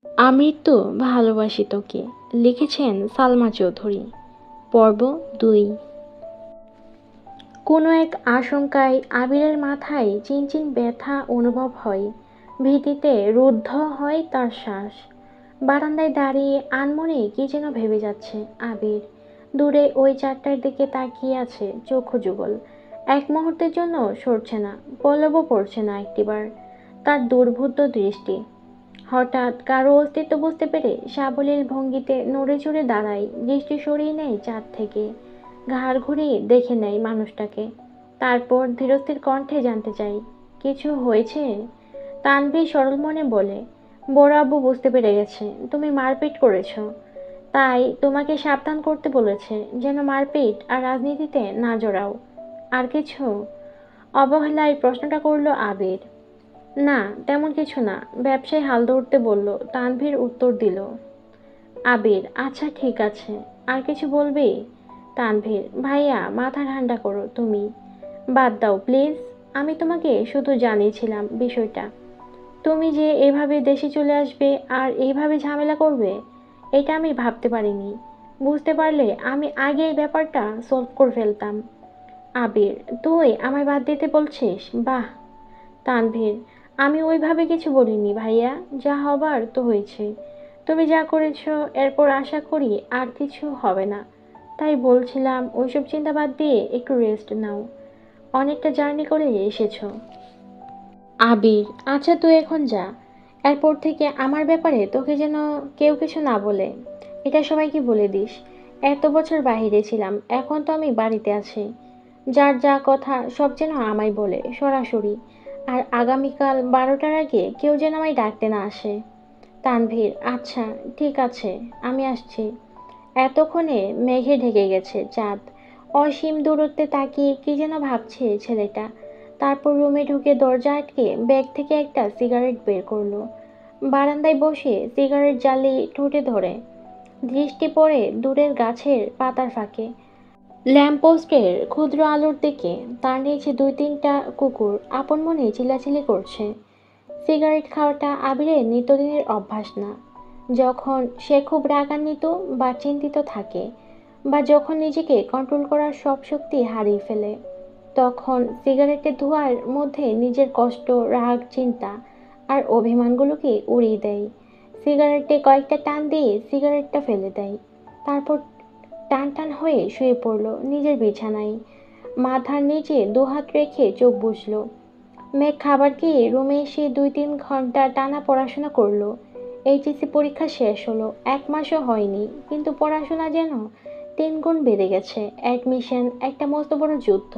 আমৃত্যু ভালোবাসি তোকে। লিখেছেন সালমা চৌধুরী। পর্ব ২। কোনো এক আশঙ্কায় আবিরের মাথায় চিনচিন ব্যথা অনুভব হয়। ভীতিতে রুদ্ধ হয় তার শ্বাস। বারান্দায় দাঁড়িয়ে আনমনে কি যেন ভেবে যাচ্ছে আবির। দূরে ওই চারটার দিকে তাকিয়ে আছে চক্ষু যুগল। এক মুহূর্তের জন্য সরছে না, পলকও পড়ছে না একটিবার। তার দুর্বোধ্য দৃষ্টি হঠাৎ কারো অস্তিত্ব বুঝতে পেরে সাবলীল ভঙ্গিতে নড়ে চড়ে দাঁড়ায়, দৃষ্টি সরিয়ে নেয় চাঁদ থেকে। ঘাড় ঘুরিয়ে দেখে নেয় মানুষটাকে। তারপর ধীরস্থির কণ্ঠে জানতে চাই, কিছু হয়েছে? তানভীর সরল মনে বলে, বড় আব্বু বুঝতে পেরে গেছে তুমি মারপিট করেছ, তাই তোমাকে সাবধান করতে বলেছে যেন মারপিট আর রাজনীতিতে না জড়াও। আর কিছু? অবহেলায় প্রশ্নটা করলো আবির। না, তেমন কিছু না, ব্যবসায় হাল ধরতে বলল, তানভীর উত্তর দিল। আবির, আচ্ছা ঠিক আছে। আর কিছু বলবি? তানভীর, ভাইয়া মাথা ঠান্ডা করো তুমি। বাদ দাও প্লিজ। আমি তোমাকে শুধু জানিয়েছিলাম বিষয়টা। তুমি যে এভাবে দেশে চলে আসবে আর এইভাবে ঝামেলা করবে, এটা আমি ভাবতে পারিনি। বুঝতে পারলে আমি আগে এই ব্যাপারটা সলভ করে ফেলতাম। আবির, তুই আমায় বাদ দিতে বলছিস? বাহ। তানভীর, আমি ওইভাবে কিছু বলিনি ভাইয়া, যা হবার তো হয়েছে। তুমি যা করেছো এরপর আশা করি আর কিছু হবে না। তাই বলছিলাম ওইসব চিন্তা বাদ দিয়ে একটু রেস্ট নাও। অনেকটা জার্নি করে এসেছো। আবির, আচ্ছা তুই এখন যা। এরপর থেকে আমার ব্যাপারে তোকে যেন কেউ কিছু না বলে, এটা সবাইকে বলে দিস। এত বছর বাইরে ছিলাম, এখন তো আমি বাড়িতে আছি। যার যা কথা সব যেন আমায় বলে সরাসরি। আর আগামীকাল 12টার আগে কেউ যেন আমায় ডাকতে না আসে। তানভীর, আচ্ছা ঠিক আছে, আমি আসছি। এতক্ষণে মেঘে ঢেকে গেছে চাঁদ। অসীম দূরত্বে তাকিয়ে কি যেন ভাবছে ছেলেটা। তারপর রুমে ঢুকে দরজা আটকে ব্যাগ থেকে একটা সিগারেট বের করলো। বারান্দায় বসে সিগারেট জ্বালিয়ে ঠোঁটে ধরে। দৃষ্টি পড়ে দূরের গাছের পাতার ফাঁকে, ল্যাম্পপোস্টের ক্ষুদ্র আলোর দিকে। তার নিচে দুই তিনটা কুকুর আপন মনে চিল্লাচিল্লি করছে। সিগারেট খাওয়াটা আবিরের নিত্যদিনের অভ্যাস না। যখন সে খুব রাগান্বিত বা চিন্তিত থাকে, বা যখন নিজেকে কন্ট্রোল করার সব শক্তি হারিয়ে ফেলে, তখন সিগারেটের ধোঁয়ার মধ্যে নিজের কষ্ট, রাগ, চিন্তা আর অভিমানগুলোকে উড়িয়ে দেয়। সিগারেটে কয়েকটা টান দিয়ে সিগারেটটা ফেলে দেয়। তারপর টান টান হয়ে শুয়ে পড়ল নিজের বিছানায়। মাথার নিচে দুহাত রেখে চোখ বুজল। মেঘ খাবার খেয়ে রুমে এসে 2-3 ঘন্টা টানা পড়াশোনা করলো। এইচএসসি পরীক্ষা শেষ হলো, 1 মাসও হয়নি, কিন্তু পড়াশোনা যেন 3 গুণ বেড়ে গেছে। অ্যাডমিশন একটা মস্ত বড় যুদ্ধ।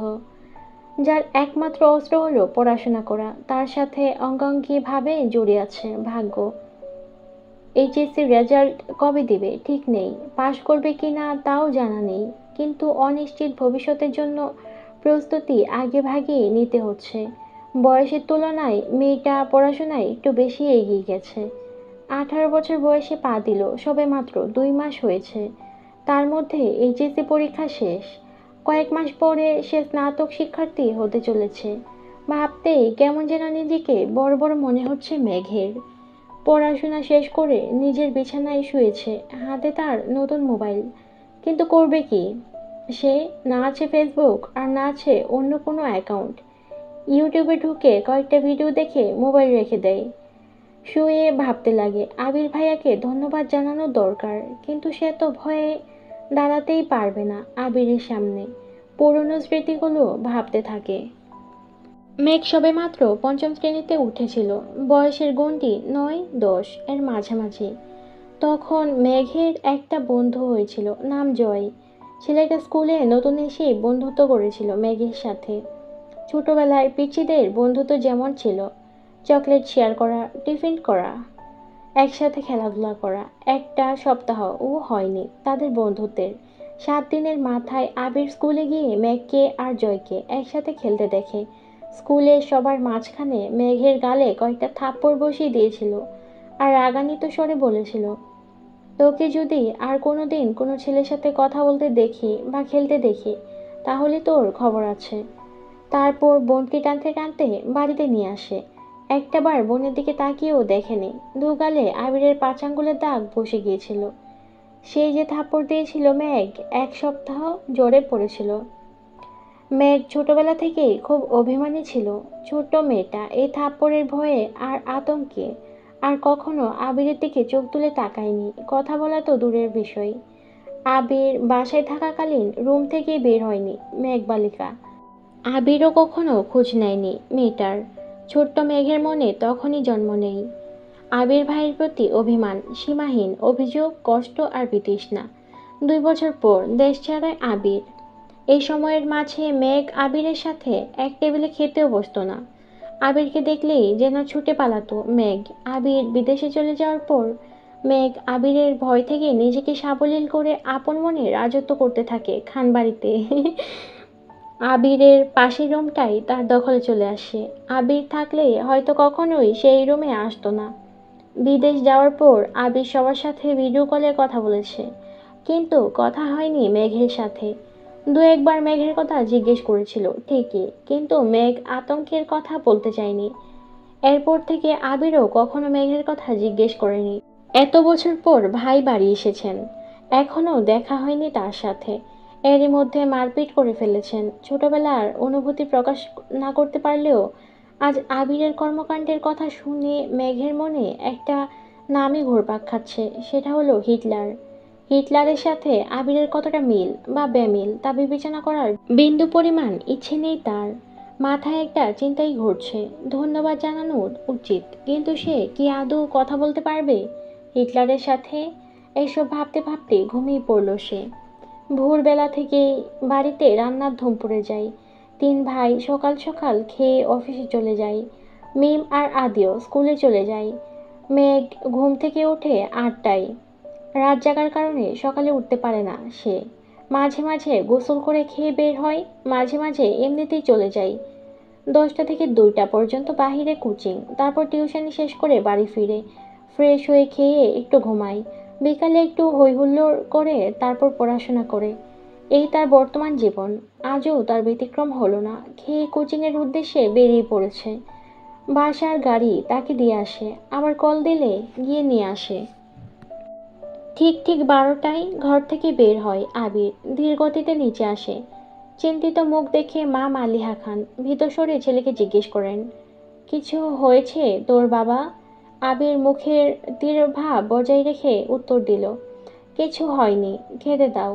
যার একমাত্র অস্ত্র হলো পড়াশোনা করা, তার সাথে অঙ্গাঙ্গিভাবে জড়িয়ে আছে ভাগ্য। এইচএসসির রেজাল্ট কবে দিবে ঠিক নেই, পাশ করবে কি না তাও জানা নেই, কিন্তু অনিশ্চিত ভবিষ্যতের জন্য প্রস্তুতি আগেভাগে নিতে হচ্ছে। বয়সের তুলনায় মেয়েটা পড়াশোনায় একটু বেশি এগিয়ে গেছে। 18 বছর বয়সে পা দিল, সবেমাত্র 2 মাস হয়েছে। তার মধ্যে এইচএসসি পরীক্ষা শেষ। কয়েক মাস পরে সে স্নাতক শিক্ষার্থী হতে চলেছে। ভাবতেই কেমন যেন নিজেকে বড় বড় মনে হচ্ছে মেঘের। পড়াশোনা শেষ করে নিজের বিছানায় শুয়েছে, হাতে তার নতুন মোবাইল। কিন্তু করবে কি সে? না আছে ফেসবুক, আর না আছে অন্য কোনো অ্যাকাউন্ট। ইউটিউবে ঢুকে কয়েকটা ভিডিও দেখে মোবাইল রেখে দেয়। শুয়ে ভাবতে লাগে আবির ভাইয়াকে ধন্যবাদ জানানো দরকার, কিন্তু সে তো ভয়ে দাঁড়াতেই পারবে না আবিরের সামনে। পুরনো স্মৃতিগুলো ভাবতে থাকে। মেঘ সবেমাত্র পঞ্চম শ্রেণীতে উঠেছিল, বয়সের গণ্ডি 9-10 এর মাঝামাঝি। তখন মেঘের একটা বন্ধু হয়েছিল, নাম জয়। ছেলেটা স্কুলে নতুন এসেই বন্ধুত্ব করেছিল মেঘের সাথে। ছোটবেলায় পিচ্চিদের বন্ধুত্ব যেমন ছিল, চকলেট শেয়ার করা, টিফিন করা, একসাথে খেলাধুলা করা, একটা সপ্তাহও হয়নি তাদের বন্ধুত্বের। 7 দিনের মাথায় আবির স্কুলে গিয়ে মেঘকে আর জয়কে একসাথে খেলতে দেখে। স্কুলে সবার মাঝখানে মেঘের গালে কয়েকটা থাপ্পড় বসিয়ে দিয়েছিল, আর রাগান্বিত স্বরে বলেছিল, তোকে যদি আর কোনো দিন কোনো ছেলের সাথে কথা বলতে দেখি বা খেলতে দেখি, তাহলে তোর খবর আছে। তারপর বোনকে টানতে টানতে বাড়িতে নিয়ে আসে। একটাবার বোনের দিকে তাকিয়েও দেখেনি। দুগালে আবিরের ৫ আঙ্গুলের দাগ বসে গিয়েছিল। সেই যে থাপ্পড় দিয়েছিল মেঘ, ১ সপ্তাহ জ্বরে পড়েছিল। মেঘ ছোটবেলা থেকেই খুব অভিমানী ছিল। ছোট্ট মেয়েটা এই থাপ্পড়ের ভয়ে আর আতঙ্কে আর কখনো আবিরের দিকে চোখ তুলে তাকায়নি। কথা বলা তো দূরের বিষয়, আবির বাসায় থাকাকালীন রুম থেকেই বের হয়নি মেঘ বালিকা। আবিরও কখনো খোঁজ নেয়নি মেয়েটার। ছোট্ট মেঘের মনে তখনই জন্ম নেই আবির ভাইয়ের প্রতি অভিমান, সীমাহীন অভিযোগ, কষ্ট আর বিতৃষ্ণা। ২ বছর পর দেশ ছাড়ায় আবির। এই সময়ের মাঝে মেঘ আবিরের সাথে এক টেবিলে খেতেও বসতো না। আবিরকে দেখলেই যেন ছুটে পালাতো মেঘ। আবির বিদেশে চলে যাওয়ার পর মেঘ আবিরের ভয় থেকে নিজেকে সাবলীল করে আপন মনে রাজত্ব করতে থাকে খানবাড়িতে। আবিরের পাশের রুমটাই তার দখলে চলে আসে। আবির থাকলে হয়তো কখনোই সেই রুমে আসতো না। বিদেশ যাওয়ার পর আবির সবার সাথে ভিডিও কলে কথা বলেছে, কিন্তু কথা হয়নি মেঘের সাথে। ২-১ বার মেঘের কথা জিজ্ঞেস করেছিল ঠিকই, কিন্তু মেঘ আতঙ্কের কথা বলতে চায়নি। এরপর থেকে আবিরও কখনো মেঘের কথা জিজ্ঞেস করেনি। এত বছর পর ভাই বাড়ি এসেছেন, এখনো দেখা হয়নি তার সাথে। এরই মধ্যে মারপিট করে ফেলেছেন। ছোটবেলার অনুভূতি প্রকাশ না করতে পারলেও আজ আবিরের কর্মকাণ্ডের কথা শুনে মেঘের মনে একটা নামই ঘুরপাক খাচ্ছে, সেটা হলো হিটলার। হিটলারের সাথে আবিরের কতটা মিল বা বেমিল তা বিবেচনা করার বিন্দু পরিমাণ ইচ্ছে নেই তার। মাথায় একটা চিন্তাই ঘুরছে, ধন্যবাদ জানানো উচিত, কিন্তু সে কি আদৌ কথা বলতে পারবে হিটলারের সাথে? এসব ভাবতে ভাবতে ঘুমিয়ে পড়ল সে। ভোরবেলা থেকেই বাড়িতে রান্নার ধুম পড়ে যায়। ৩ ভাই সকাল সকাল খেয়ে অফিসে চলে যায়। মিম আর আদিও স্কুলে চলে যায়। মেঘ ঘুম থেকে ওঠে ৮টায়। রাত জাগার কারণে সকালে উঠতে পারে না সে। মাঝে মাঝে গোসল করে খেয়ে বের হয়, মাঝে মাঝে এমনিতেই চলে যায়। ১০টা থেকে ২টা পর্যন্ত বাহিরে কোচিং, তারপর টিউশনি শেষ করে বাড়ি ফিরে ফ্রেশ হয়ে খেয়ে একটু ঘুমায়। বিকালে একটু হই হুল্লোড় করে তারপর পড়াশোনা করে। এই তার বর্তমান জীবন। আজও তার ব্যতিক্রম হলো না। খেয়ে কোচিংয়ের উদ্দেশ্যে বেরিয়ে পড়েছে। বাসার গাড়ি তাকে দিয়ে আসে, আবার কল দিলে গিয়ে নিয়ে আসে। ঠিক ঠিক ১২টায় ঘর থেকে বের হয় আবির। ধীর গতিতে নিচে আসে। চিন্তিত মুখ দেখে মা মালিহা খান ভীতস্বরে ছেলেকে জিজ্ঞেস করেন, কিছু হয়েছে তোর বাবা? আবির মুখের দৃঢ় ভাব বজায় রেখে উত্তর দিল, কিছু হয়নি, খেতে দাও।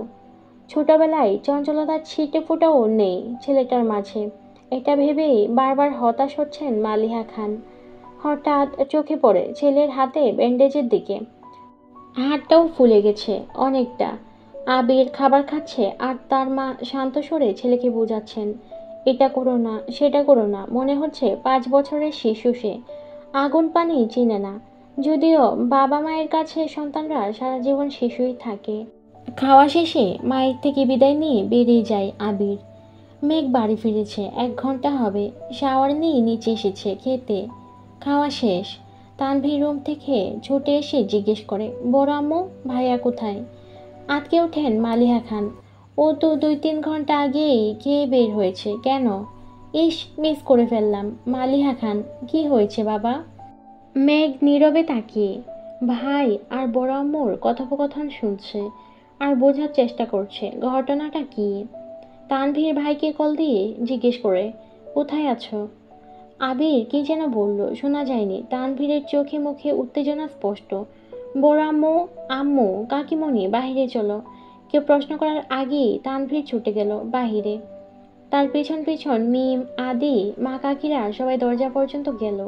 ছোটবেলায় চঞ্চলতার ছিটে ফোঁটাও নেই ছেলেটার মাঝে, এটা ভেবেই বারবার হতাশ হচ্ছেন মালিহা খান। হঠাৎ চোখে পড়ে ছেলের হাতে ব্যান্ডেজের দিকে। হাতটাও ফুলে গেছে অনেকটা। আবির খাবার খাচ্ছে আর তার মা শান্ত স্বরে ছেলেকে বোঝাচ্ছেন, এটা করো না, সেটা করো না। মনে হচ্ছে ৫ বছরের শিশু সে, আগুন পানি চিনে না। যদিও বাবা মায়ের কাছে সন্তানরা সারা জীবন শিশুই থাকে। খাওয়া শেষে মায়ের থেকে বিদায় নিয়ে বেরিয়ে যায় আবির। মেঘ বাড়ি ফিরেছে ১ ঘন্টা হবে। শাওয়ার নিয়ে নিচে এসেছে খেতে। খাওয়া শেষ। তানভীর রুম থেকে ছুটে এসে জিজ্ঞেস করে, বড় আম্মু, ভাইয়া কোথায়? আঁতকে ওঠেন মালিহা খান, ও তো ২-৩ ঘন্টা আগেই খেয়ে বের হয়েছে। কেন? ইস, মিস করে ফেললাম। মালিহা খান, কি হয়েছে বাবা? মেঘ নীরবে তাকিয়ে ভাই আর বড় আম্মুর কথোপকথন শুনছে আর বোঝার চেষ্টা করছে ঘটনাটা কি। তানভীর ভাইকে কল দিয়ে জিজ্ঞেস করে, কোথায় আছো? আবির কি যেন বলল, শোনা যায়নি। তানভীরের চোখে মুখে উত্তেজনা স্পষ্ট। বড় আম্মু, আম্মু, কাকিমণি, বাহিরে চলো। কেউ প্রশ্ন করার আগেই তানভীর ছুটে গেল বাহিরে। তার পেছন পেছন মিম, আদি, মা, কাকিরা সবাই দরজা পর্যন্ত গেল।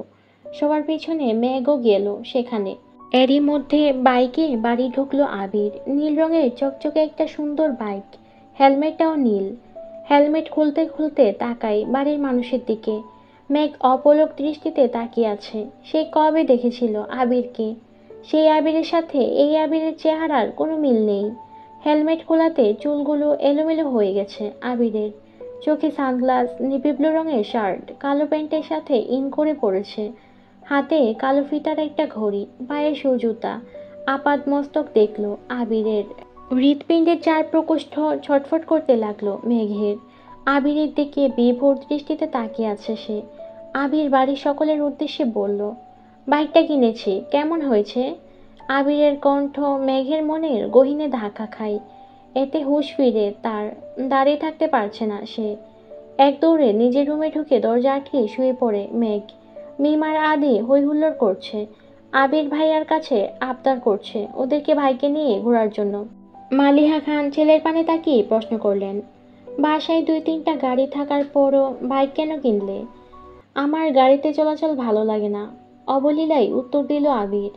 সবার পেছনে মেঘও গেল সেখানে। এরই মধ্যে বাইকে বাড়ি ঢুকলো আবির। নীল রঙের চকচকে একটা সুন্দর বাইক, হেলমেটটাও নীল। হেলমেট খুলতে খুলতে তাকায় বাড়ির মানুষের দিকে। মেঘ অপলক দৃষ্টিতে তাকিয়ে আছে। সে কবে দেখেছিল আবিরকে? সেই আবিরের সাথে এই আবিরের চেহারার কোনো মিল নেই। হেলমেট খোলাতে চুলগুলো এলোমেলো হয়ে গেছে আবিরের। চোখে সানগ্লাস, নেভি ব্লু রঙের শার্ট, কালো প্যান্টের সাথে ইন করে পড়েছে। হাতে কালো ফিতার একটা ঘড়ি, পায়ে শু জুতা। আপাদ মস্তক দেখলো আবিরের। হৃৎপিণ্ডের ৪ প্রকোষ্ঠ ছটফট করতে লাগলো মেঘের। আবিরের দিকে বিভোর দৃষ্টিতে তাকিয়ে আছে সে। আবির বাড়ির সকলের উদ্দেশ্যে বলল, বাইকটা কিনেছি, কেমন হয়েছে? আবিরের কণ্ঠ মেঘের মনের গহীনে ধাক্কা খায়। এতে হুঁশ ফিরে তার। দাঁড়িয়ে থাকতে পারছে না সে। এক দৌড়ে নিজের রুমে ঢুকে দরজা আটকে শুয়ে পড়ে মেঘ। মিমার আদি হই হুল্লোড় করছে। আবির ভাইয়ার কাছে আবদার করছে ওদেরকে ভাইকে নিয়ে ঘোরার জন্য। মালিহা খান ছেলের পানে তাকিয়ে প্রশ্ন করলেন, বাসায় 2-3টা গাড়ি থাকার পরও বাইক কেন কিনলে? আমার গাড়িতে চলাচল ভালো লাগে না, অবলীলায় উত্তর দিল আবির।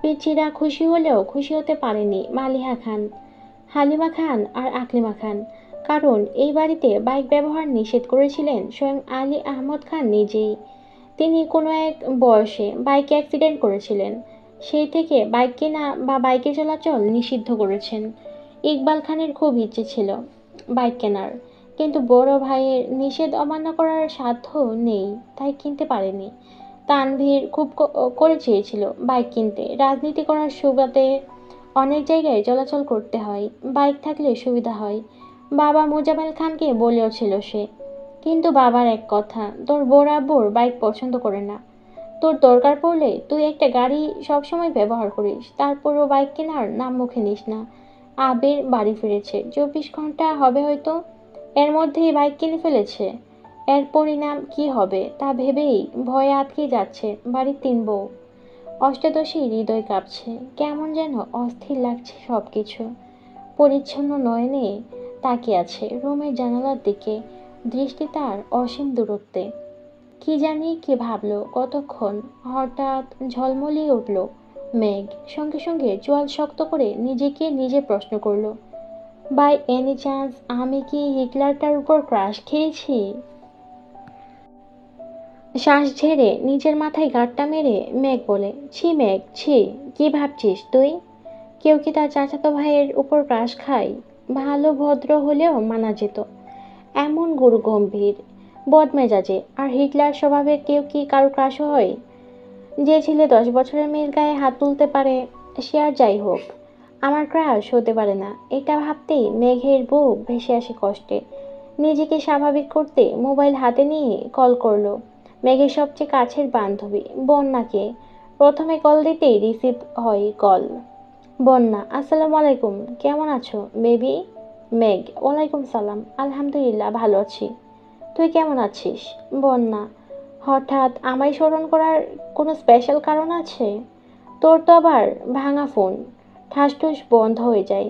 পিচ্ছিরা খুশি হলেও খুশি হতে পারেনি মালিহা খান, হালিমা খান আর আকলিমা খান। কারণ এই বাড়িতে বাইক ব্যবহার নিষেধ করেছিলেন স্বয়ং আলী আহমদ খান নিজেই। তিনি কোনো এক বয়সে বাইকে অ্যাক্সিডেন্ট করেছিলেন। সেই থেকে বাইক কেনা বা বাইকে চলাচল নিষিদ্ধ করেছেন। ইকবাল খানের খুব ইচ্ছে ছিল বাইক কেনার, কিন্তু বড় ভাইয়ের নিষেধ অমান্য করার সাধ্য নেই, তাই কিনতে পারেনি। তানভীর খুব করে চেয়েছিল বাইক কিনতে। রাজনীতি করার সুবাদে অনেক জায়গায় চলাচল করতে হয়, বাইক থাকলে সুবিধা হয়। বাবা মোজাম্মেল খানকে বলেও ছিল সে, কিন্তু বাবার এক কথা, তোর বড় আব্বুর বাইক পছন্দ করে না। তোর দরকার পড়লে তুই একটা গাড়ি সবসময় ব্যবহার করিস, তারপরও বাইক কেনার নাম মুখে নিস না। আবির বাড়ি ফিরেছে 24 ঘন্টা হবে হয়তো, এর মধ্যেই বাইক কিনে ফেলেছে। এর পরিণাম কি হবে তা ভেবেই ভয়ে আটকে যাচ্ছে বাড়ির 3 বউ। অষ্টাদশী হৃদয় কাঁপছে, কেমন যেন অস্থির লাগছে সবকিছু। পরিচ্ছন্ন নয়নে তাকিয়ে আছে রুমের জানালার দিকে, দৃষ্টি তার অসীম দূরত্বে। কি জানি কি ভাবলো কতক্ষণ, হঠাৎ ঝলমলিয়ে উঠল মেঘ। সঙ্গে সঙ্গে চোয়াল শক্ত করে নিজেকে নিজে প্রশ্ন করলো, বাই এনি চান্স আমি কি হিটলারটার উপর ক্রাশ খেয়েছি? শ্বাস ঝেড়ে নিজের মাথায় গাঁটটা মেরে মেঘ বলে, ছি মেঘ ছি, কি ভাবছিস তুই? কেউ কি তার চাচাতো ভাইয়ের উপর ক্রাশ খায়? ভালো ভদ্র হলেও মানা যেত, এমন গুরু গম্ভীর বদমেজাজে আর হিটলার স্বভাবের কেউ কি কারো ক্রাশ হয়? যে ছেলে 10 বছরের মেয়ের গায়ে হাত তুলতে পারে সে আর যাই হোক, আমার ক্রাশ হতে পারে না, এটা ভাবতেই মেঘের বুক ভেসে আসে কষ্টে। নিজেকে স্বাভাবিক করতে মোবাইল হাতে নিয়ে কল করলো মেঘের সবচেয়ে কাছের বান্ধবী বন্যাকে। প্রথমে কল দিতেই রিসিভ হয় কল। বন্যা, আসসালামু আলাইকুম, কেমন আছো বেবি? মেঘ, ওয়ালাইকুম সালাম, আলহামদুলিল্লাহ ভালো আছি, তুই কেমন আছিস? বন্যা, হঠাৎ আমায় স্মরণ করার কোনো স্পেশাল কারণ আছে? তোর তো আবার ভাঙা ফোন, ঠাসঠুস বন্ধ হয়ে যায়।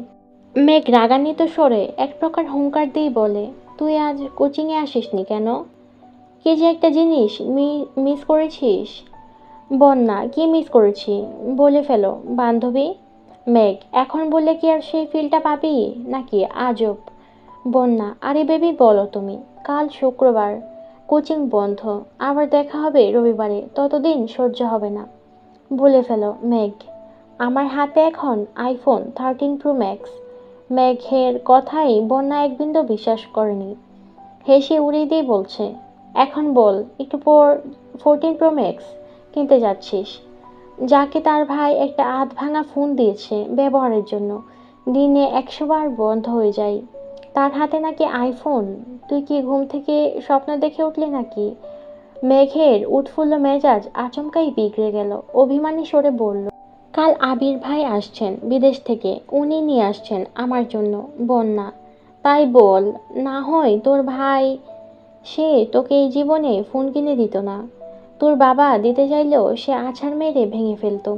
মেঘ রাগান্বিত স্বরে এক প্রকার হুঙ্কার দিয়ে বলে, তুই আজ কোচিংয়ে আসিসনি কেন? কি যে একটা জিনিস মিস করেছিস? বন্যা, কি মিস করেছি বলে ফেলো বান্ধবী। মেঘ, এখন বললে কি আর সেই ফিলটা পাবি নাকি? আজব। বন্যা, আরে বেবি বলো তুমি, কাল শুক্রবার, কোচিং বন্ধ, আবার দেখা হবে রবিবারে, ততদিন সহ্য হবে না। বলে ফেলো মেঘ। আমার হাতে এখন আইফোন 13 প্রো ম্যাক্স। মেঘের কথাই বন্যা এক বিন্দু বিশ্বাস করেনি। হেসে উড়িয়ে দিয়ে বলছে, এখন বল একটু পর 14 প্রো ম্যাক্স কিনতে যাচ্ছিস, যাকে তার ভাই একটা আধ ভাঙা ফোন দিয়েছে ব্যবহারের জন্য, দিনে 100 বার বন্ধ হয়ে যায়, তার হাতে নাকি আইফোন। তুই কি ঘুম থেকে স্বপ্ন দেখে উঠলি নাকি? মেঘের উৎফুল্ল মেজাজ আচমকাই বিগড়ে গেল। অভিমানী স্বরে বলল, কাল আবির ভাই আসছেন বিদেশ থেকে, উনি নিয়ে আসছেন আমার জন্য। বন্যা, তাই বল, না হয় তোর ভাই, সে তোকে এই জীবনে ফোন কিনে দিত না। তোর বাবা দিতে চাইলেও সে আছাড় মেরে ভেঙে ফেলতো।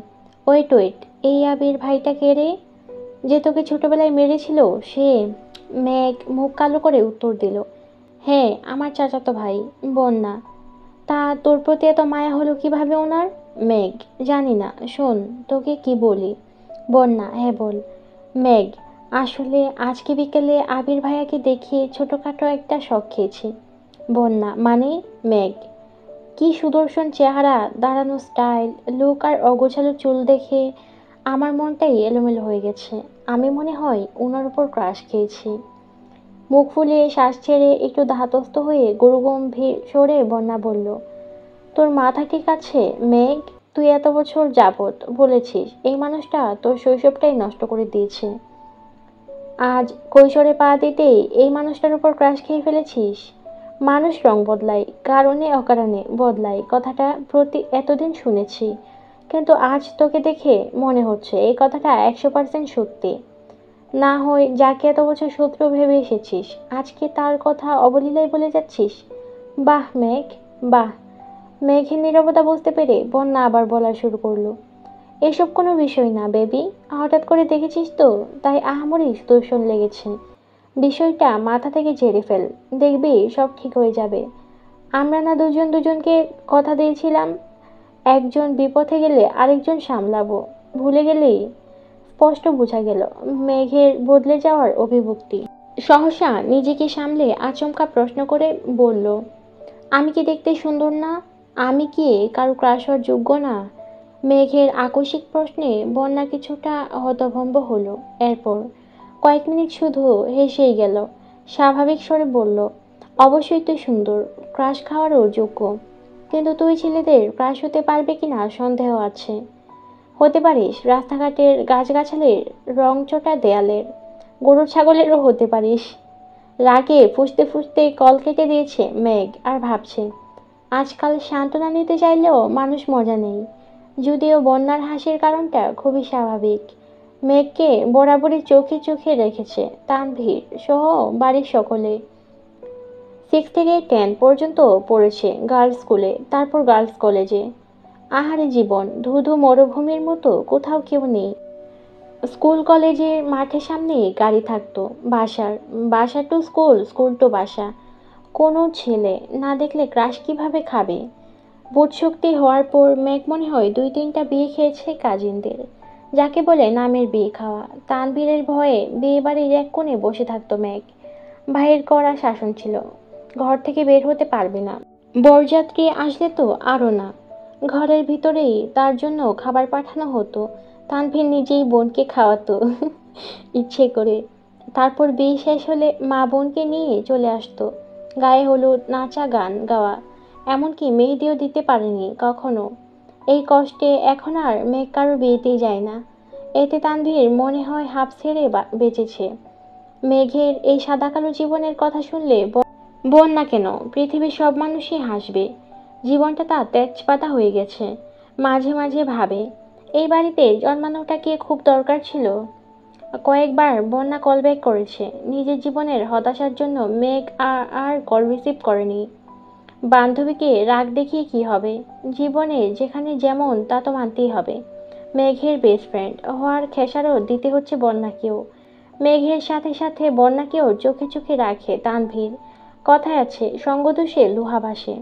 ওয়েট ওয়েট, এই আবির ভাইটা কে রে, যে তোকে ছোটবেলায় মেরেছিল সে? মেঘ মুখ কালো করে উত্তর দিল, হ্যাঁ আমার চাচাতো ভাই। বন্যা, তা তোর প্রতি এত মায়া হলো কিভাবে ওনার? মেঘ, জানি না, শোন তোকে কি বলি। বন্যা, হ্যাঁ বল। মেঘ, আসলে আজকে বিকেলে আবির ভাইয়াকে দেখিয়ে ছোটখাটো একটা শখ খেয়েছি। বন্যা, মানে? মেঘ, কি সুদর্শন চেহারা, দাঁড়ানো স্টাইল, লুক আর অগোছালো চুল দেখে আমার মনটাই এলোমেলো হয়ে গেছে। আমি মনে হয় ওনার উপর ক্রাশ খেয়েছি। মুখ ফুলিয়ে শ্বাস ছেড়ে একটু ধাতস্থ হয়ে গুরুগম্ভীর স্বরে বন্যা বলল, তোর মাথা ঠিক আছে মেঘ? তুই এত বছর যাবত বলেছিস এই মানুষটা তোর শৈশবটাই নষ্ট করে দিয়েছে, আজ কৈশোরে পা দিতেই এই মানুষটার উপর ক্রাশ খেয়ে ফেলেছিস। মানুষ রং বদলায়, কারণে অকারণে বদলায়, কথাটা প্রতি এতদিন শুনেছি, কিন্তু আজ তোকে দেখে মনে হচ্ছে এই কথাটা 100% সত্যি। না হয় যাকে এত বছর শত্রু ভেবে এসেছিস, আজকে তার কথা অবলীলায় বলে যাচ্ছিস। বাহ মেঘ, বাহ। মেঘের নীরবতা বুঝতে পেরে বন্যা আবার বলা শুরু করলো। এসব কোনো বিষয় না বেবি, হঠাৎ করে দেখেছিস তো, তাই আহামরি দূষণ লেগেছে। বিষয়টা মাথা থেকে ঝেড়ে ফেল, দেখবি সব ঠিক হয়ে যাবে। আমরা না দুজন দুজনকে কথা দিয়েছিলাম, একজন বিপথে গেলে আরেকজন সামলাবো, ভুলে গেলেই? স্পষ্ট বোঝা গেল মেঘের বদলে যাওয়ার অভিব্যক্তি। সহসা নিজেকে সামলে আচমকা প্রশ্ন করে বলল, আমি কি দেখতে সুন্দর না? আমি কি কারো ক্রাশ হওয়ার যোগ্য না? মেঘের আকস্মিক প্রশ্নে বন্যা কিছুটা হতভম্ব হলো। এরপর কয়েক মিনিট শুধু হেসেই গেল। স্বাভাবিক স্বরে বলল, অবশ্যই তুই সুন্দর, ক্রাশ খাওয়ারও যোগ্য, কিন্তু তুই ছেলেদের ক্রাশ হতে পারবে কিনা সন্দেহ আছে। হতে পারিস রাস্তাঘাটের গাছগাছালির, রংচটা দেয়ালের, গরু ছাগলেরও হতে পারিস। রাগে ফুঁসতে ফুঁসতে কল কেটে দিয়েছে মেঘ, আর ভাবছে আজকাল সান্ত্বনা নিতে চাইলেও মানুষ মজা নেই। যদিও বন্যার হাসির কারণটা খুবই স্বাভাবিক। মেঘকে বরাবরই চোখে চোখে রেখেছে তানভীর সহ বাড়ির সকলে। 6 থেকে 10 পর্যন্ত পড়েছে গার্লস স্কুলে, তারপর গার্লস কলেজে। আহারে জীবন, ধুধু মরুভূমির মতো কোথাও কেউ নেই। স্কুল কলেজের মাঠের সামনে গাড়ি থাকতো, বাসার, বাসা টু স্কুল, স্কুল টু বাসা। কোনো ছেলে না দেখলে ক্রাশ কিভাবে খাবে? বোধশক্তি হওয়ার পর মেঘ মনে হয় 2-3টা বিয়ে খেয়েছে কাজিনদের, যাকে বলে নামের বিয়ে খাওয়া। তানভীরের ভয়ে বিয়ে বাড়ির এক কোণে বসে থাকতো মেঘ। ভাইয়ের কড়া শাসন ছিল, ঘর থেকে বের হতে পারবে না, বরযাত্রী আসলে তো আরও না। ঘরের ভিতরেই তার জন্য খাবার পাঠানো হতো, তানভীর নিজেই বোনকে খাওয়াতো ইচ্ছে করে। তারপর বিয়ে শেষ হলে মা বোনকে নিয়ে চলে আসতো, গায়ে হলুদ, নাচা, গান গাওয়া, এমনকি মেহেদিও দিতে পারেনি কখনো। এই কষ্টে এখন আর মেঘ কারো বিয়েতেই যায় না। এতে তানভীর মনে হয় হাঁফ ছেড়ে বেঁচেছে। মেঘের এই সাদা কালো জীবনের কথা শুনলে বন্যা কেন, পৃথিবীর সব মানুষই হাসবে। জীবনটা তার তেজপাতা হয়ে গেছে। মাঝে মাঝে ভাবে, এই বাড়িতে জন্মানোটা কি খুব দরকার ছিল? কয়েকবার বন্যা কল ব্যাক করেছে নিজের জীবনের হতাশার জন্য। মেঘ আর কল রিসিভ করেনি। বান্ধবীকে রাগ দেখিয়ে কি হবে? জীবনে যেখানে যেমন তা তো মানতেই হবে। মেঘের বেস্ট ফ্রেন্ড হওয়ার খেসারত দিতে হচ্ছে বন্যাকেও। মেঘের সাথে সাথে বন্যাকেও চোখে চোখে রাখে তানভীর। কথায় আছে, সঙ্গদোষে লোহা ভাসে।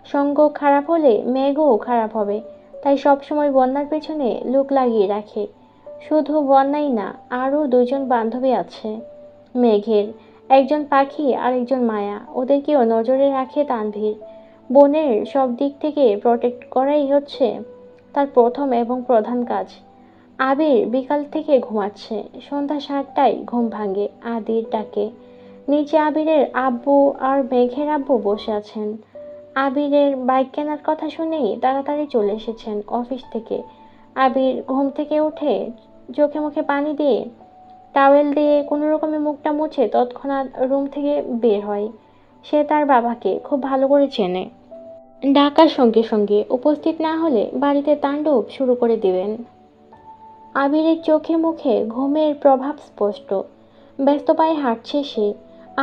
সঙ্গ খারাপ হলে মেঘও খারাপ হবে, তাই সবসময় বন্যার পেছনে লোক লাগিয়ে রাখে। শুধু বন্যাই না, আরও 2জন বান্ধবী আছে মেঘের, একজন পাখি আর একজন মায়া। ওদেরকেও নজরে রাখে তানভীর। বোনের সব দিক থেকে প্রটেক্ট করাই হচ্ছে তার প্রথম এবং প্রধান কাজ। আবির বিকাল থেকে ঘুমাচ্ছে, সন্ধ্যা 7টায় ঘুম ভাঙে আদির ডাকে। নিচে আবিরের আব্বু আর মেঘের আব্বু বসে আছেন। আবিরের বাইক কেনার কথা শুনেই তাড়াতাড়ি চলে এসেছেন অফিস থেকে। আবির ঘুম থেকে উঠে চোখে মুখে পানি দিয়ে, টাওয়েল দিয়ে কোনো রকমে মুখটা মুছে তৎক্ষণাৎ রুম থেকে বের হয়। সে তার বাবাকে খুব ভালো করে চেনে। ডাকার সঙ্গে সঙ্গে উপস্থিত না হলে বাড়িতে তাণ্ডব শুরু করে দিবেন। আবিরের চোখে মুখে ঘুমের প্রভাব স্পষ্ট। ব্যস্ত পায়ে হাঁটছে সে।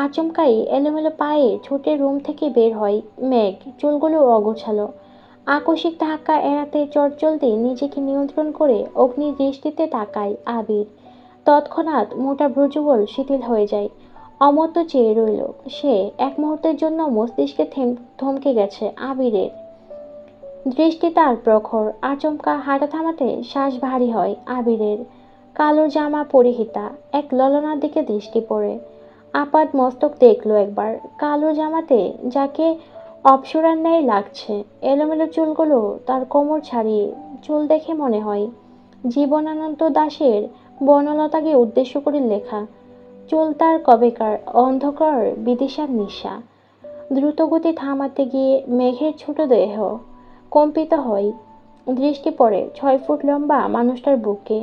আচমকাই এলোমেলো পায়ে ছুটে রুম থেকে বের হয় মেঘ, চুলগুলো অগোছালো। আকস্মিক ধাক্কা এড়াতে চটজলদি নিজেকে নিয়ন্ত্রণ করে অগ্নি দৃষ্টিতে তাকায় আবির। তৎক্ষণাৎ মোটা ভ্রুযুগল শিথিল হয়ে যায়। অমত্ত চেয়ে রইল সে। এক মুহূর্তের জন্য মস্তিষ্কে থমকে গেছে আবিরের। দৃষ্টি তার প্রখর। আচমকা হাঁটা থামাতে শ্বাস ভারী হয় আবিরের। কালো জামা পরিহিতা এক ললনার দিকে দৃষ্টি পড়ে। আপাদ মস্তক দেখল একবার। কালো জামাতে যাকে অপ্সরার ন্যায় লাগছে। এলোমেলো চুলগুলো তার কোমর ছাড়িয়ে। চুল দেখে মনে হয় জীবনানন্দ দাশের বনলতাকে উদ্দেশ্য করে লেখা। চুল তার কবেকার অন্ধকার বিদিশার নিশা। দ্রুতগতি থামাতে গিয়ে মেঘের ছোট দেহ কম্পিত হয়। দৃষ্টি পড়ে 6 ফুট লম্বা মানুষটার বুকে।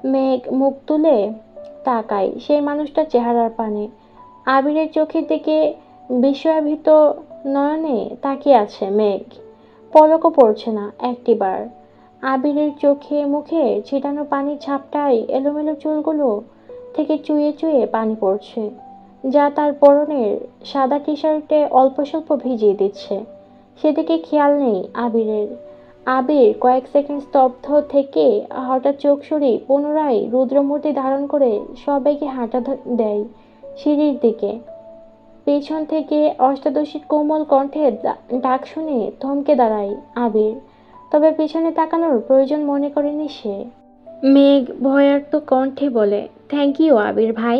মেঘ মুখ তুলে তাকায় সেই মানুষটার চেহারার পানে। আবিরের চোখের দিকে বিস্ময়াভিত নয়নে তাকিয়ে আছে মেঘ। পলকও পড়ছে না একটিবার। আবিরের চোখে মুখে ছিটানো পানির ঝাপটায় এলোমেলো চুলগুলো থেকে চুইয়ে চুইয়ে পানি পড়ছে, যা তার পরনের সাদা টি শার্টে অল্প স্বল্প ভিজিয়ে দিচ্ছে। সেদিকে খেয়াল নেই আবিরের। আবির কয়েক সেকেন্ড স্তব্ধ থেকে হঠাৎ চোখ সরিয়ে পুনরায় রুদ্রমূর্তি ধারণ করে সবেগে হাঁটা দেয় সিঁড়ির দিকে। পেছন থেকে অষ্টাদশীর কোমল কণ্ঠে ডাক শুনে থমকে দাঁড়ায় আবির। তবে পিছনে তাকানোর প্রয়োজন মনে করেনি সে। মেঘ ভয়ার্ত কণ্ঠে বলে, থ্যাংক ইউ আবির ভাই।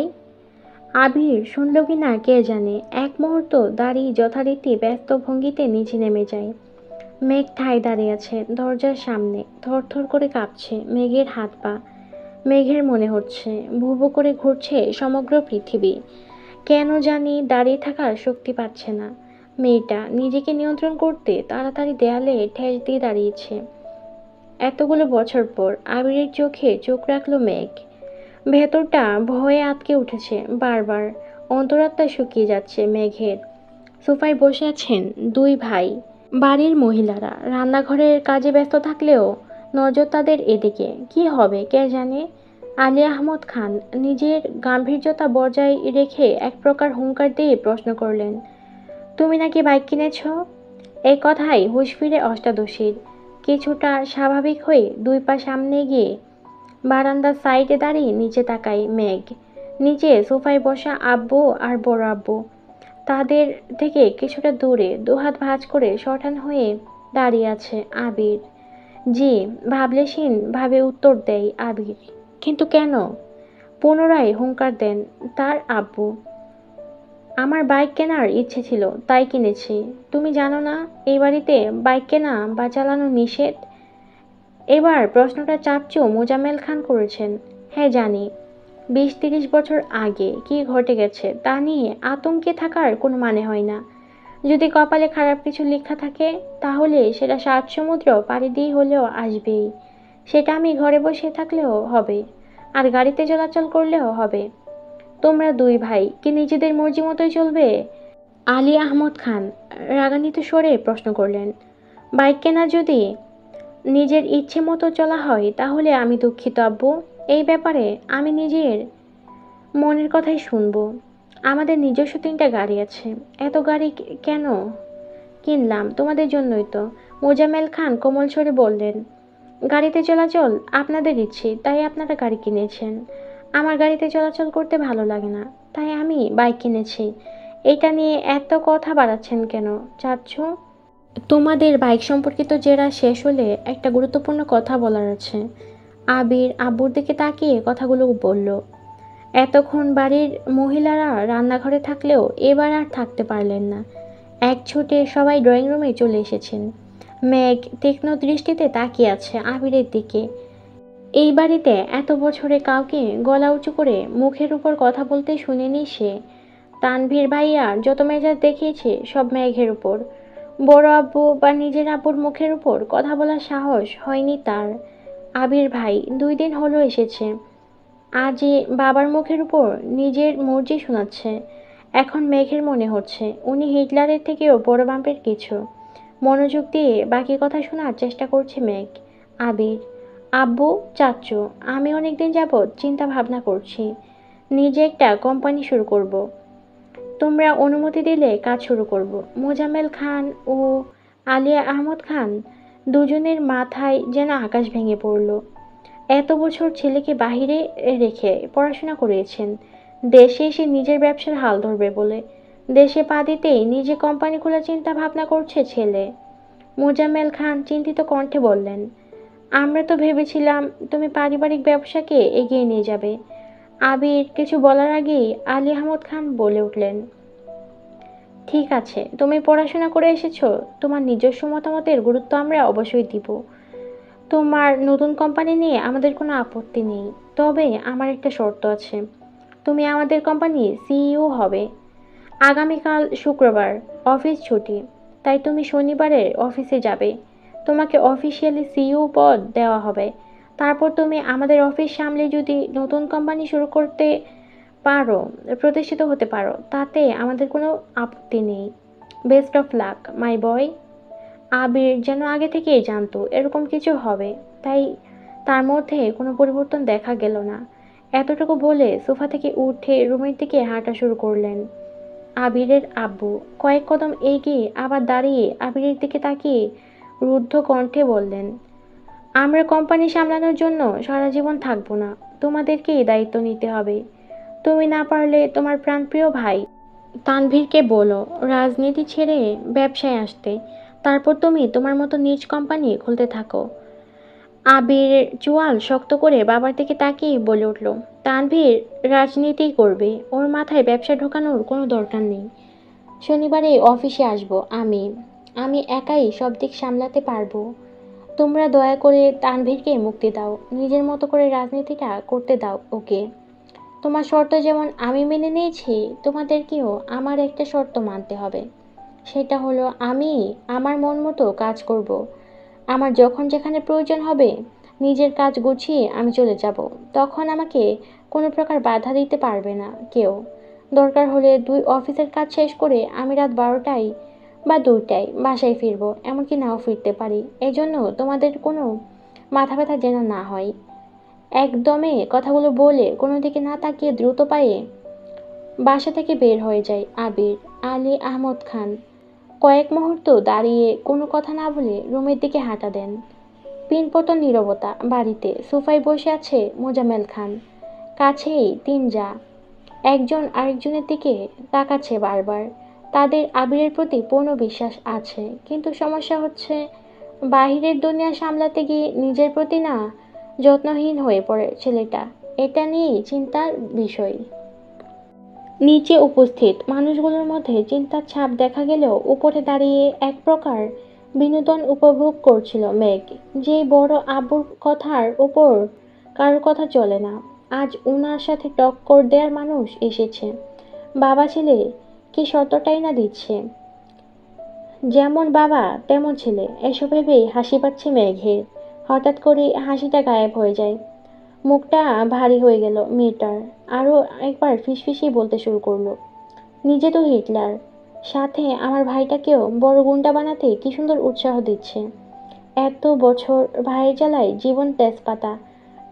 আবির শুনল কি না কে জানে, এক মুহূর্ত দাঁড়িয়ে যথারীতি ব্যস্ত ভঙ্গিতে নিচে নেমে যায়। মেঘ ঠায় দাঁড়িয়ে আছে দরজার সামনে, থরথর করে কাঁপছে মেঘের হাত পা। মেঘের মনে হচ্ছে ভু ভু করে ঘুরছে সমগ্র পৃথিবী। কেন জানি দাঁড়িয়ে থাকার শক্তি পাচ্ছে না। মেয়েটা নিজেকে নিয়ন্ত্রণ করতে তাড়াতাড়ি দেয়ালে ঠেস দিয়ে দাঁড়িয়েছে। এতগুলো বছর পর আবিরের চোখে চোখ রাখলো মেঘ। ভেতরটা ভয়ে আঁতকে উঠেছে বারবার। অন্তরাত্মা শুকিয়ে যাচ্ছে মেঘের। সোফায় বসে আছেন দুই ভাই। বাড়ির মহিলারা রান্নাঘরের কাজে ব্যস্ত থাকলেও নজর তাদের এদিকে। কি হবে কে জানে। আলী আহমদ খান নিজের গাম্ভীর্যতা বজায় রেখে এক প্রকার হুঙ্কার দিয়ে প্রশ্ন করলেন, তুমি নাকি বাইক কিনেছ? এই কথাই হুঁশ ফিরে অষ্টাদশীর। কিছুটা স্বাভাবিক হয়ে দুই পা সামনে গিয়ে বারান্দার সাইডে দাঁড়িয়ে নিচে তাকায় মেঘ। নিচে সোফায় বসা আব্বু আর বড় আব্বু। তাদের থেকে কিছুটা দূরে দুহাত ভাঁজ করে শটান হয়ে দাঁড়িয়ে আছে আবির। জি, ভাবলেশীন ভাবে উত্তর দেয় আবির। কিন্তু কেন? পুনরায় হুঙ্কার দেন তার আব্বু। আমার বাইক কেনার ইচ্ছে ছিল তাই কিনেছি। তুমি জানো না এই বাড়িতে বাইক কেনা বা চালানো নিষেধ? এবার প্রশ্নটা চাচ্চু মোজাম্মেল খান করেছেন। হ্যাঁ জানি। 20-30 বছর আগে কি ঘটে গেছে তা নিয়ে আতঙ্কে থাকার কোনো মানে হয় না। যদি কপালে খারাপ কিছু লেখা থাকে তাহলে সেটা 7 সমুদ্র পাড়ি দিয়ে হলেও আসবেই। সেটা আমি ঘরে বসে থাকলেও হবে, আর গাড়িতে চলাচল করলেও হবে। তোমরা দুই ভাই কি নিজেদের মর্জি মতোই চলবে? আলী আহমদ খান রাগান্বিত স্বরে প্রশ্ন করলেন। বাইক কেনা যদি নিজের ইচ্ছে মতো চলা হয় তাহলে আমি দুঃখিত আব্বু। এই ব্যাপারে আমি নিজের মনের কথাই শুনবো। আমাদের নিজস্ব 3টা গাড়ি আছে। এত গাড়ি কেন কিনলাম? তোমাদের জন্যই তো। মোজাম্মেল খান কোমল স্বরে বললেন, গাড়িতে চলাচল আপনাদের ইচ্ছে তাই আপনারা গাড়ি কিনেছেন। আমার গাড়িতে চলাচল করতে ভালো লাগে না, তাই আমি বাইক কিনেছি। এটা নিয়ে এত কথা বাড়াচ্ছেন কেন চাচ্ছু? তোমাদের বাইক সম্পর্কিত জেরা শেষ হলে একটা গুরুত্বপূর্ণ কথা বলার আছে। আবির আব্বুর দিকে তাকিয়ে কথাগুলো বলল। এতক্ষণ বাড়ির মহিলারা রান্নাঘরে থাকলেও এবার আর থাকতে পারলেন না। এক ছুটে সবাই ড্রয়িং রুমে চলে এসেছেন। মেঘ তীক্ষ্ণ দৃষ্টিতে তাকিয়ে আছে আবিরের দিকে। এই বাড়িতে এত বছরে কাউকে গলা উঁচু করে মুখের উপর কথা বলতে শুনেনি সে। তানভীর ভাইয়া যত মেজাজ দেখিয়েছে সব মেঘের উপর। বড় আব্বু বা নিজের আব্বুর মুখের উপর কথা বলার সাহস হয়নি তার। আবির ভাই 2 দিন হলো এসেছে, আজই বাবার মুখের উপর নিজের মর্জি শোনাচ্ছে। এখন মেঘের মনে হচ্ছে উনি হিটলারের থেকেও বড় বাম্পের কিছু। মনোযোগ দিয়ে বাকি কথা শোনার চেষ্টা করছে মেঘ। আবির, আব্বু, চাচ্চু, আমি অনেকদিন যাবৎ চিন্তা ভাবনা করছি নিজে একটা কোম্পানি শুরু করব। তোমরা অনুমতি দিলে কাজ শুরু করব। মোজাম্মেল খান ও আলিয়া আহমদ খান দুজনের মাথায় যেন আকাশ ভেঙে পড়ল। এত বছর ছেলেকে বাহিরে রেখে পড়াশোনা করিয়েছেন, দেশে এসে নিজের ব্যবসার হাল ধরবে বলে দেশে পা দিতেই নিজে কোম্পানি খোলার চিন্তা ভাবনা করছে ছেলে। মোজাম্মেল খান চিন্তিত কণ্ঠে বললেন, আমরা তো ভেবেছিলাম তুমি পারিবারিক ব্যবসাকে এগিয়ে নিয়ে যাবে। আবির কিছু বলার আগেই আলী আহমদ খান বলে উঠলেন, ঠিক আছে, তুমি পড়াশোনা করে এসেছো, তোমার নিজস্ব মতামতের গুরুত্ব আমরা অবশ্যই দিব। তোমার নতুন কোম্পানি নিয়ে আমাদের কোনো আপত্তি নেই। তবে আমার একটা শর্ত আছে। তুমি আমাদের কোম্পানির সিইও হবে। আগামীকাল শুক্রবার, অফিস ছুটি, তাই তুমি শনিবারের অফিসে যাবে। তোমাকে অফিসিয়ালি সিইও পদ দেওয়া হবে। তারপর তুমি আমাদের অফিস সামলে যদি নতুন কোম্পানি শুরু করতে পারো, প্রতিষ্ঠিত হতে পারো, তাতে আমাদের কোনো আপত্তি নেই। বেস্ট অফ লাক মাই বয়। আবির যেন আগে থেকেই জানতো এরকম কিছু হবে, তাই তার মধ্যে কোনো পরিবর্তন দেখা গেল না। এতটুকু বলে সোফা থেকে উঠে রুমের দিকে হাঁটা শুরু করলেন। আবিরের আব্বু কয়েক কদম এগিয়ে আবার দাঁড়িয়ে আবিরের দিকে তাকিয়ে রুদ্ধ কণ্ঠে বললেন, আমরা কোম্পানি সামলানোর জন্য সারা জীবন থাকবো না, তোমাদেরকেই দায়িত্ব নিতে হবে। তুমি না পারলে তোমার প্রাণপ্রিয় ভাই তানভীরকে বলো রাজনীতি ছেড়ে ব্যবসায় আসতে, তারপর তুমি তোমার মতো নিজ কোম্পানি খুলতে থাকো। আবির চোয়াল শক্ত করে বাবার দিকে তাকিয়ে বলে উঠল, তানভীর রাজনীতি করবে, ওর মাথায় ব্যবসা ঢোকানোর কোনো দরকার নেই। শনিবারে অফিসে আসবো আমি, আমি একাই সব দিক সামলাতে পারবো। তোমরা দয়া করে তানভীরকে মুক্তি দাও, নিজের মতো করে রাজনীতিটা করতে দাও ওকে। তোমার শর্ত যেমন আমি মেনে নিয়েছি, তোমাদেরকেও আমার একটা শর্ত মানতে হবে। সেটা হলো আমি আমার মন মতো কাজ করব। আমার যখন যেখানে প্রয়োজন হবে নিজের কাজ গুছিয়ে আমি চলে যাব, তখন আমাকে কোনো প্রকার বাধা দিতে পারবে না কেউ। দরকার হলে 2 অফিসের কাজ শেষ করে আমি রাত 12টায় বা 2টায় বাসায় ফিরবো, এমনকি নাও ফিরতে পারি। এজন্য তোমাদের কোনো মাথা ব্যথা যেন না হয়। একদমে কথাগুলো বলে কোনো দিকে না তাকিয়ে দ্রুত পায়ে বাসা থেকে বের হয়ে যায় আবির। আলী আহমদ খান কয়েক মুহূর্ত দাঁড়িয়ে কোনো কথা না বলে রুমের দিকে হাঁটা দেন। পিনপত নীরবতা বাড়িতে। সোফায় বসে আছে মোজাম্মেল খান, কাছেই 3 জা, একজন আরেকজনের দিকে তাকাচ্ছে বারবার। তাদের আবিরের প্রতি পূর্ণ বিশ্বাস আছে, কিন্তু সমস্যা হচ্ছে বাহিরের দুনিয়া সামলাতে গিয়ে নিজের প্রতি না যত্নহীন হয়ে পড়ে ছেলেটা। এটা নিয়েই চিন্তার বিষয়। নিচে উপস্থিত মানুষগুলোর মধ্যে চিন্তার ছাপ দেখা গেলেও উপরে দাঁড়িয়ে এক প্রকার বিনোদন উপভোগ করছিল মেঘ। যে বড় আব্বুর কথার উপর কারোর কথা চলে না, আজ উনার সাথে টক্কর দেওয়ার মানুষ এসেছে। বাবা ছেলে কি শর্তটাই না দিচ্ছে, যেমন বাবা তেমন ছেলে। এসব ভেবেই হাসি পাচ্ছে মেঘের। হঠাৎ করে হাসিটা গায়েব হয়ে যায়। মুখটা ভারী হয়ে গেল মেয়েটার। আরও একবার ফিসফিসিয়ে বলতে শুরু করলো, নিজে তো হিটলার, সাথে আমার ভাইটাকেও বড় গুন্ডা বানাতে কি সুন্দর উৎসাহ দিচ্ছে। এত বছর ভাইয়ের জ্বালায় জীবন তেজপাতা,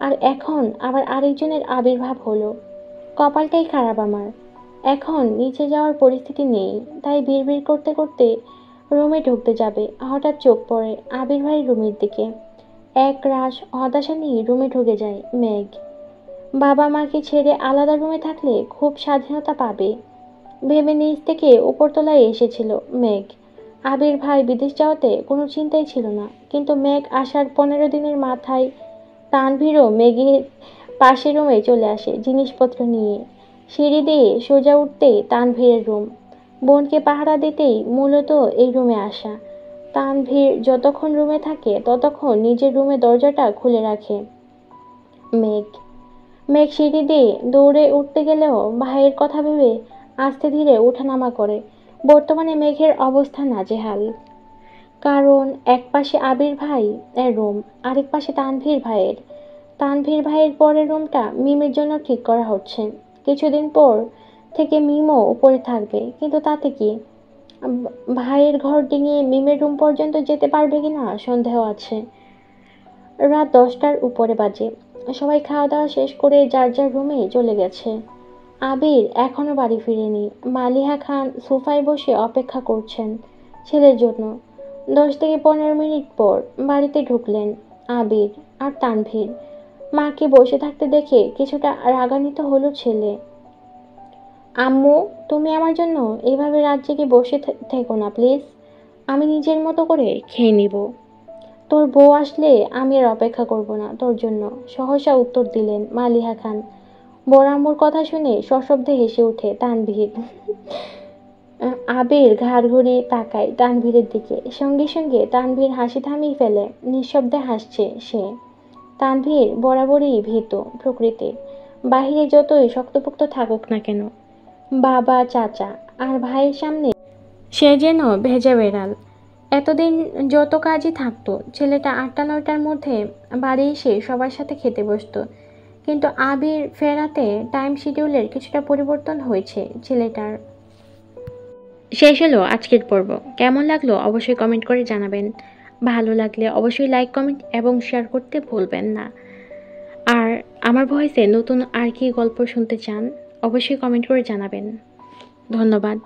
আর এখন আবার আরেকজনের আবির্ভাব হলো। কপালটাই খারাপ আমার। এখন নিচে যাওয়ার পরিস্থিতি নেই, তাই বিড়বিড় করতে করতে রুমে ঢুকতে যাবে, হঠাৎ চোখ পড়ে আবির ভাইয়ের রুমের দিকে। এক রাশ হতাশা নিয়ে রুমে ঢুকে যায় মেঘ। বাবা মাকে ছেড়ে আলাদা রুমে থাকলে খুব স্বাধীনতা পাবে ভেবে নিচ থেকে উপরতলায় এসেছিল মেঘ। আবির ভাই বিদেশ যাওয়াতে কোনো চিন্তাই ছিল না, কিন্তু মেঘ আসার 15 দিনের মাথায় তানভীরও মেঘের পাশের রুমে চলে আসে জিনিসপত্র নিয়ে। সিঁড়ি দিয়ে সোজা উঠতেই তানভীরের রুম। বোনকে পাহারা দিতেই মূলত এই রুমে আসা। তানভীর যতক্ষণ রুমে থাকে ততক্ষণ নিজের রুমে দরজাটা খুলে রাখে মেঘ। মেঘ সিঁড়ি দিয়ে দৌড়ে উঠতে গেলেও ভাইয়ের কথা ভেবে আস্তে ধীরে ওঠানামা করে। বর্তমানে মেঘের অবস্থা নাজেহাল, কারণ এক পাশে আবির ভাই এর রুম, আরেক পাশে তানভীর ভাইয়ের। তানভীর ভাইয়ের পরের রুমটা মিমের জন্য ঠিক করা হচ্ছে। কিছুদিন পর থেকে মিমও উপরে থাকবে, কিন্তু তাতে কি ভাইয়ের ঘর ডিঙিয়ে মিমের রুম পর্যন্ত যেতে পারবে কিনা সন্দেহ আছে। রাত 10টার উপরে বাজে। সবাই খাওয়া দাওয়া শেষ করে যার যার রুমে চলে গেছে। আবির এখনো বাড়ি ফিরেনি। মালিহা খান সোফায় বসে অপেক্ষা করছেন ছেলের জন্য। 10 থেকে 15 মিনিট পর বাড়িতে ঢুকলেন আবির আর তানভীর। মাকে বসে থাকতে দেখে কিছুটা রাগান্বিত হলো ছেলে। আম্মু, তুমি আমার জন্য এইভাবে রাত জেগে বসে থেকো না প্লিজ, আমি নিজের মতো করে খেয়ে নিব। তোর বউ আসলে আমি আর অপেক্ষা করব না তোর জন্য, সহসা উত্তর দিলেন মালিহা খান। বড় আম্মুর কথা শুনে সশব্দে হেসে ওঠে তানভীর। আবির ঘাড় ঘুরিয়ে তাকায় তানভীরের দিকে, সঙ্গে সঙ্গে তানভীর হাসি থামিয়ে ফেলে। নিঃশব্দে হাসছে সে। তানভীর বরাবরই ভীত প্রকৃতির, বাহিরে যতই শক্তপোক্ত থাকুক না কেন। বাবা চাচা আর ভাইয়ের সামনে সে যেন ভেজা বেড়াল। এতদিন যত কাজই থাকতো, ছেলেটা 8টা 9টার মধ্যে বাড়ি এসে সবার সাথে খেতে বসতো। কিন্তু আবির ফেরাতে টাইম শিডিউলের কিছুটা পরিবর্তন হয়েছে ছেলেটার। শেষ হলো আজকের পর্ব। কেমন লাগলো অবশ্যই কমেন্ট করে জানাবেন। ভালো লাগলে অবশ্যই লাইক, কমেন্ট এবং শেয়ার করতে ভুলবেন না। আর আমার ভয়েসে নতুন আর কি গল্প শুনতে চান অবশ্যই কমেন্ট করে জানাবেন। ধন্যবাদ।